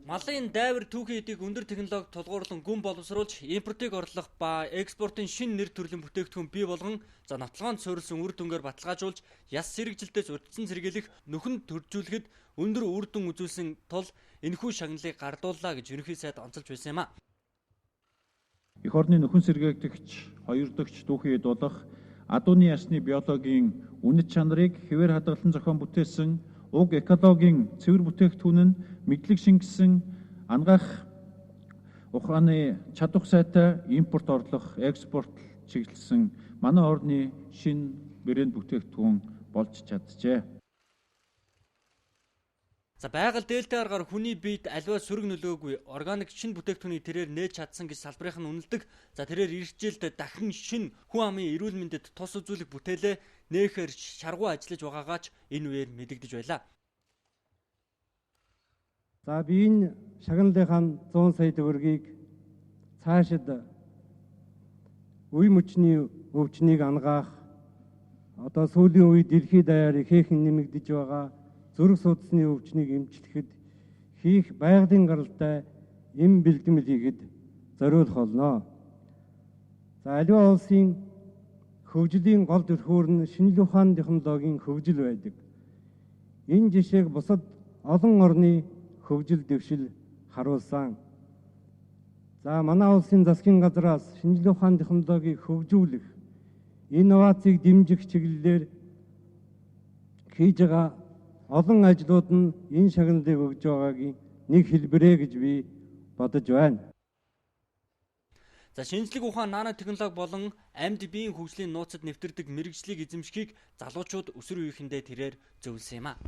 Малын дайвар түүхийн эдийг өндөр технологи тулгуурлан гүн боловсруулж, импортыг орлох ба экспортын шинэ нэр төрлийн бүтээгдэхүүн бий болгон нотолгоонд суурилсан үр дүнгээр баталгаажуулж, яс сэргэжилтээс урьдчилан сэргийлэх, нөхөнд төржүүлэхэд өндөр үр дүн үзүүлсэн тул энэхүү шагналыг гардууллаа гэж ерөнхий сайд онцолж байсан юм а. Эх орны нөхөн сэргээгдэгч, хоёр дахь түүхийн эд болох адууны ясны биологийн үнэт чанарыг хэвээр хадгалан зохион бүтээсэн уг экологийн цэвэр бүтээгдэхүүн нь мэдлэг шингэсэн ангаах ухааны чадвар сайтай импорт орлох, экспорт чиглэсэн манай орны шинэ брэнд бүтээгдэхүүн болж чаджээ. За байгаль дээлтэй аргаар хүний биед аливаа сөрөг нөлөөгүй органик шинэ бүтээгдэхүүний тэрээр нээж чадсан гэж салбарынх нь үнэлдэг. За тэрээр ирэх жилд дахин шинэ хүн амын эрүүл мэндэд тус үзүүлэх бүтээлээ нээхээр шаргуу ажиллаж байгаагаач энэ үеэр мэдэгдэж байлаа. За би энэ шагналынхаа 100 сая төгрөгийг цаашид үе мөчний өвчнийг ангаах, одоо сүүлийн үед дэлхийд даяар ихээхэн нэмэгдэж байгаа зүрх судасны өвчнийг эмчлэхэд хийх байгалийн гаралтай эм бэлтгэл хийгээд зориулах болно. За аливаа улсын хөгжлийн гол түлхүүр нь шинжлэх ухааны технологийн хөгжил байдаг. Энэ жишээг бусад олон орны хөгжил дэвшил харуулсан. За манай улсын засгийн газраас шинжлэх ухааны технологиг хөгжүүлэх, инновацийг дэмжих чиглэлээр хийж байгаа олон ажлууд нь энэ шагналыг өгж байгаагийн нэг хэлбэрээ гэж би бодож байна. За шинжлэх ухаан, нано технологи болон амьд биеийн хөгжлийн нууцад нэвтэрдэг мэрэгжлийг эзэмшихийг залуучууд өсвөр үеийнхэндээ тэрээр зөвлөсөн юм а.